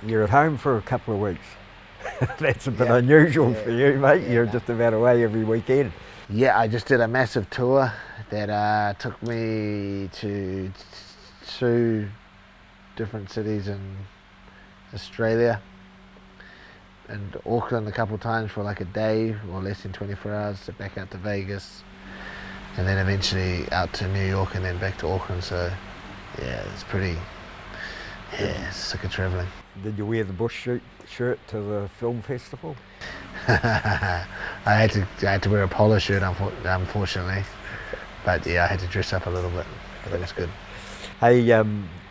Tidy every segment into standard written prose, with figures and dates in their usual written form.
You're at home for a couple of weeks. That's a bit unusual for you, mate. You're just about away every weekend. Yeah, I just did a massive tour that took me to 2 different cities in Australia, and Auckland a couple of times for like a day or less than 24 hours, so back out to Vegas, and then eventually out to New York and then back to Auckland. So yeah, it's pretty, sick of travelling. Did you wear the bush shirt to the film festival? I had to wear a polo shirt, unfortunately, but yeah, I had to dress up a little bit, but it was good. Hey,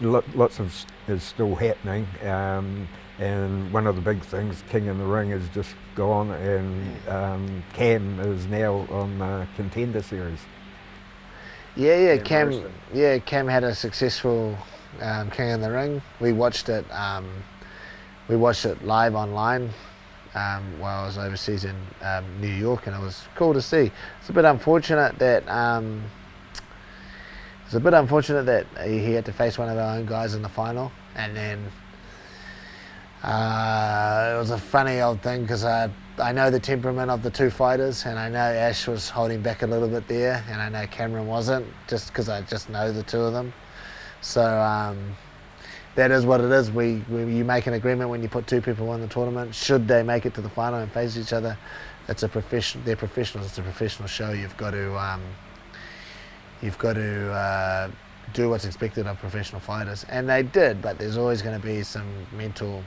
lots of is still happening, and one of the big things, King in the Ring, has just gone, and Cam is now on the Contender series. Cam had a successful King in the Ring. We watched it live online while I was overseas in New York, and it was cool to see. It's a bit unfortunate that he had to face one of our own guys in the final, and then it was a funny old thing because I know the temperament of the 2 fighters, and I know Ash was holding back a little bit there, and I know Cameron wasn't, just because I just know the 2 of them. So that is what it is. You make an agreement when you put 2 people in the tournament. Should they make it to the final and face each other, they're professionals. It's a professional show. You've got to do what's expected of professional fighters, and they did. But there's always going to be some mental,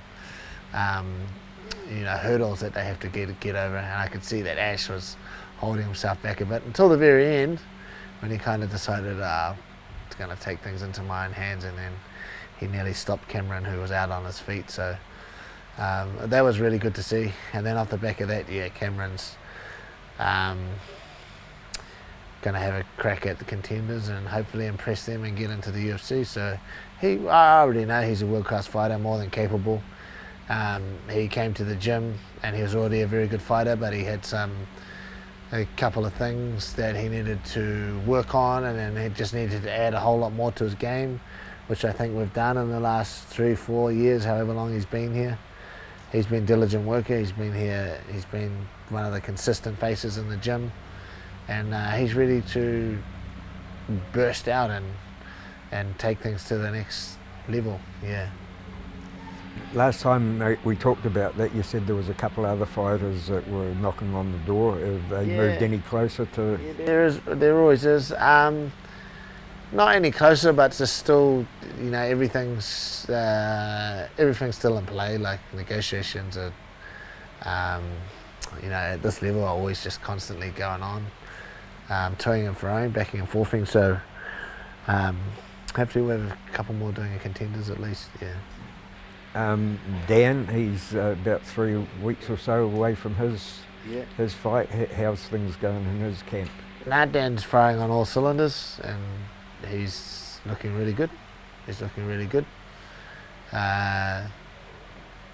hurdles that they have to get over. And I could see that Ash was holding himself back a bit until the very end, when he kind of decided it's going to take things into my own hands, and then he nearly stopped Cameron, who was out on his feet. So that was really good to see. And then off the back of that, Cameron's going to have a crack at the Contenders and hopefully impress them and get into the UFC. So I already know he's a world-class fighter, more than capable. He came to the gym and he was already a very good fighter, but he had a couple of things that he needed to work on, and then he just needed to add a whole lot more to his game, which I think we've done in the last 3-4 years, however long he's been here. He's been a diligent worker. He's been here. He's been one of the consistent faces in the gym, and he's ready to burst out and take things to the next level. Yeah. Last time we talked about that, you said there was a couple other fighters that were knocking on the door. Have they moved any closer to? Yeah, there always is. Not any closer, but it's still, everything's still in play. Like negotiations are, at this level, are always just constantly going on, toing and froing, backing and forthing. So hopefully we'll have a couple more doing a Contenders at least. Yeah. Dan, he's about 3 weeks or so away from his fight. How's things going in his camp? Dan's firing on all cylinders, and he's looking really good.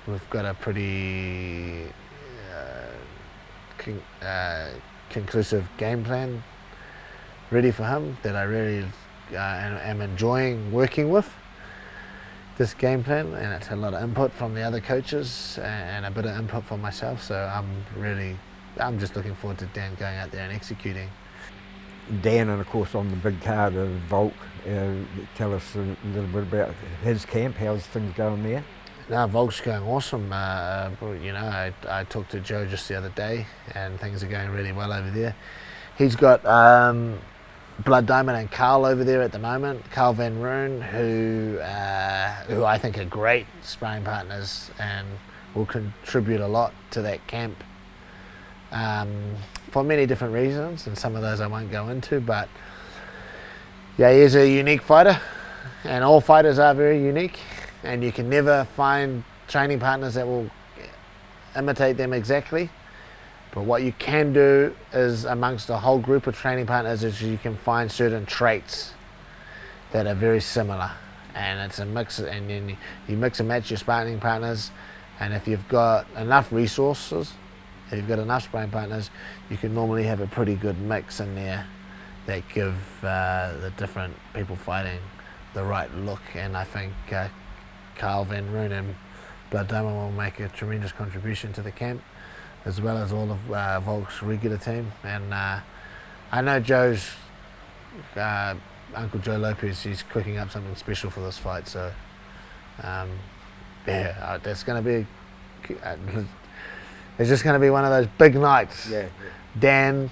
We've got a pretty conclusive game plan ready for him that I really am enjoying working with. This game plan, and it's a lot of input from the other coaches and a bit of input from myself, so I'm just looking forward to Dan going out there and executing. Dan, and of course on the big card of Volk, tell us a little bit about his camp. How's things going there? No, Volk's going awesome. I talked to Joe just the other day, and things are going really well over there. He's got Blood Diamond and Carl over there at the moment. Carl Van Roon, who I think are great sparring partners and will contribute a lot to that camp for many different reasons, and some of those I won't go into. But yeah, he is a unique fighter, and all fighters are very unique, and you can never find training partners that will imitate them exactly. But what you can do is, amongst a whole group of training partners, is you can find certain traits that are very similar, and it's a mix. And then you mix and match your sparring partners, and if you've got enough resources, if you've got enough sparring partners, you can normally have a pretty good mix in there that give the different people fighting the right look. And I think Carl Van Roon Blood Diamond will make a tremendous contribution to the camp, as well as all of Volk's regular team. And I know Joe's Uncle Joe Lopez, he's cooking up something special for this fight. So yeah, that's going to be it's just going to be one of those big nights. Yeah. Dan,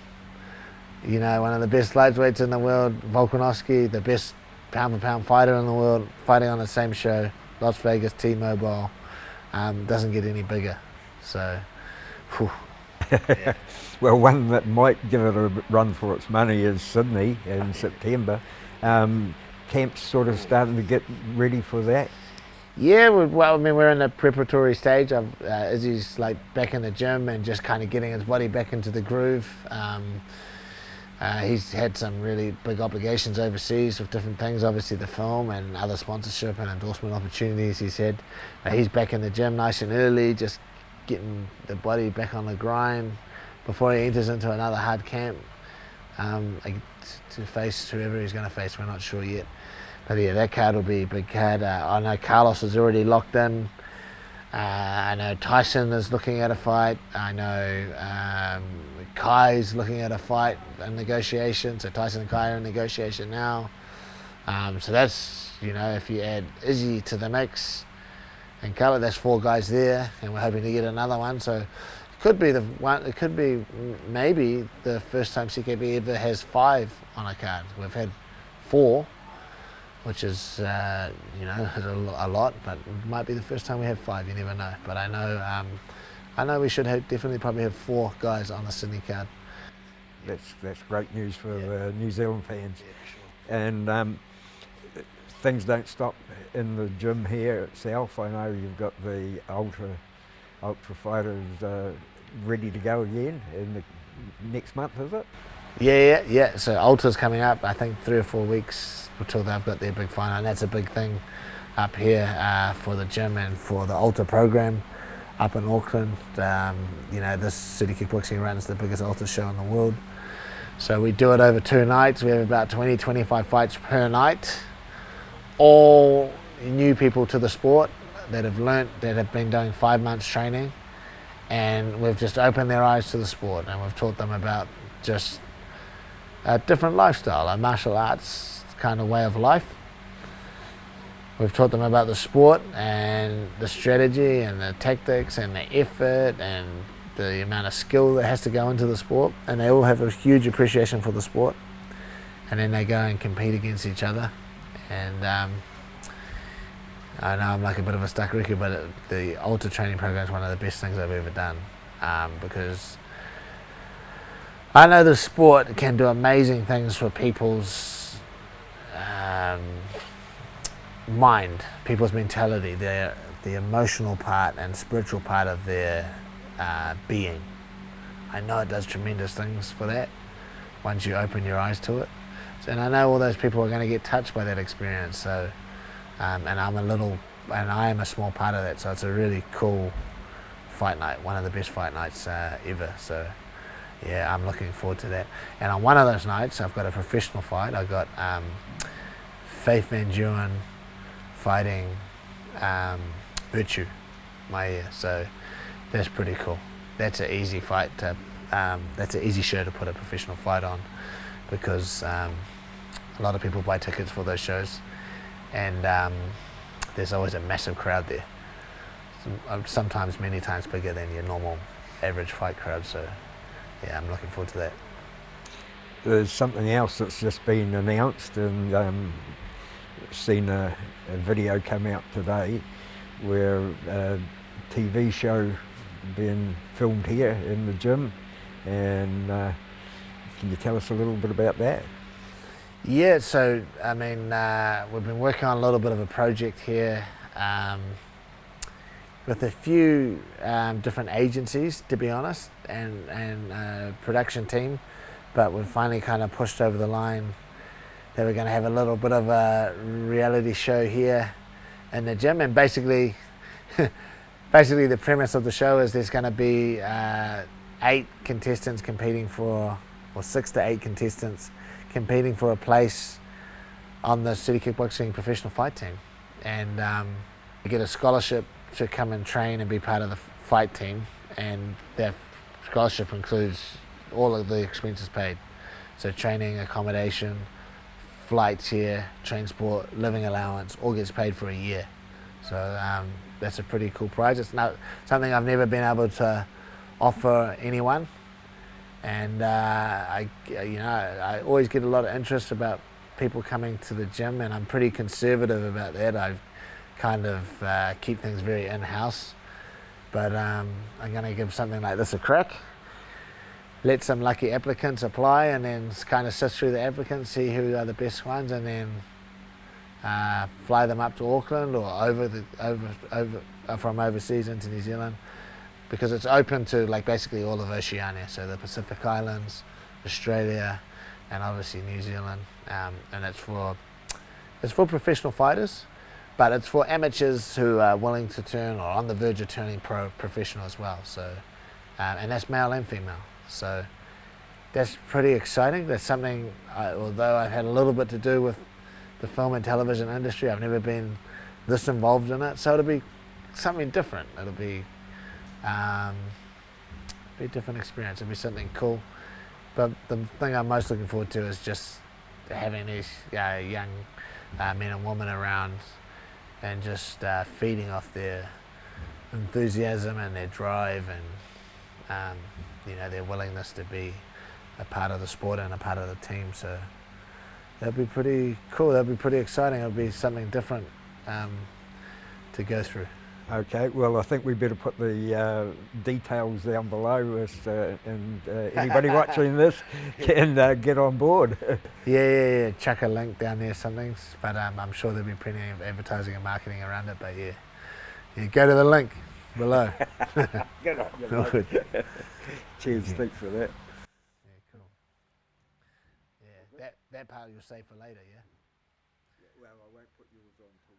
you know, one of the best lightweights in the world, Volkanovski, the best pound-for-pound fighter in the world, fighting on the same show, Las Vegas, T-Mobile, doesn't get any bigger. So, yeah. Well, one that might give it a run for its money is Sydney in September. Camp's sort of starting to get ready for that. Yeah, well, I mean, we're in the preparatory stage. Izzy's like back in the gym and just kind of getting his body back into the groove. He's had some really big obligations overseas with different things, obviously the film and other sponsorship and endorsement opportunities he's had. He's back in the gym nice and early, just getting the body back on the grind before he enters into another hard camp to face whoever he's going to face. We're not sure yet. But yeah, that card will be a big card. I know Carlos is already locked in. I know Tyson is looking at a fight. I know Kai's looking at a fight in negotiation. So Tyson and Kai are in negotiation now. So that's, you know, if you add Izzy to the mix and Carlos, that's 4 guys there, and we're hoping to get another one. So it could be the one. It could be maybe the first time CKB ever has 5 on a card. We've had 4. Which is, you know, a lot, but it might be the first time we have 5. You never know. But I know we should definitely probably have 4 guys on the Sydney card. That's great news for the New Zealand fans. Yeah, sure. And things don't stop in the gym here itself. I know you've got the Ultra fighters ready to go again in the next month, is it? Yeah. So Alta's coming up, I think 3 or 4 weeks until they've got their big final, and that's a big thing up here for the gym and for the Alta program up in Auckland. You know, this City Kickboxing runs the biggest Alta show in the world. So we do it over 2 nights. We have about 20-25 fights per night. All new people to the sport that have been doing 5 months training, and we've just opened their eyes to the sport, and we've taught them about just a different lifestyle, a martial arts kind of way of life. We've taught them about the sport and the strategy and the tactics and the effort and the amount of skill that has to go into the sport, and they all have a huge appreciation for the sport, and then they go and compete against each other. And I know I'm like a bit of a stuck record, but the Alta training program is one of the best things I've ever done, because I know the sport can do amazing things for people's mind, people's mentality, the emotional part and spiritual part of their being. I know it does tremendous things for that once you open your eyes to it. And I know all those people are going to get touched by that experience. So, and I am a small part of that. So it's a really cool fight night, one of the best fight nights ever. So yeah, I'm looking forward to that. And on one of those nights, I've got a professional fight. I've got Faith Van Duren fighting Virtue, my ear. So that's pretty cool. That's an easy fight that's an easy show to put a professional fight on, because a lot of people buy tickets for those shows, and there's always a massive crowd there. Sometimes many times bigger than your normal average fight crowd. So yeah, I'm looking forward to that. There's something else that's just been announced, and seen a video come out today where a TV show being filmed here in the gym, and can you tell us a little bit about that? Yeah, so I mean, we've been working on a little bit of a project here with a few different agencies, to be honest, and production team, but we've finally kind of pushed over the line that we're going to have a little bit of a reality show here in the gym. And basically the premise of the show is there's going to be 8 contestants competing for, or 6 to 8 contestants competing for a place on the City Kickboxing professional fight team, and they get a scholarship to come and train and be part of the fight team, and their scholarship includes all of the expenses paid. So training, accommodation, flights here, transport, living allowance, all gets paid for a year. So that's a pretty cool prize. It's not something I've never been able to offer anyone, and I always get a lot of interest about people coming to the gym, and I'm pretty conservative about that. I kind of keep things very in-house, but I'm going to give something like this a crack. Let some lucky applicants apply, and then kind of sift through the applicants, see who are the best ones, and then fly them up to Auckland or from overseas into New Zealand, because it's open to like basically all of Oceania, so the Pacific Islands, Australia, and obviously New Zealand, and it's for professional fighters, but it's for amateurs who are willing to turn or on the verge of turning professional as well. So, and that's male and female. So that's pretty exciting. That's something, although I've had a little bit to do with the film and television industry, I've never been this involved in it. So it'll be something different. It'll be a different experience. It'll be something cool. But the thing I'm most looking forward to is just having these young men and women around, and just feeding off their enthusiasm and their drive, and their willingness to be a part of the sport and a part of the team. So that'd be pretty cool. That'd be pretty exciting. It'll be something different to go through. Okay, well, I think we better put the details down below, and anybody watching this can get on board. Yeah. Chuck a link down there, something. But I'm sure there'll be plenty of advertising and marketing around it. But yeah, go to the link below. Good on you, mate. Good. Cheers, thanks for that. Yeah, cool. Yeah, that part you'll save for later, yeah? Well, I won't put yours on till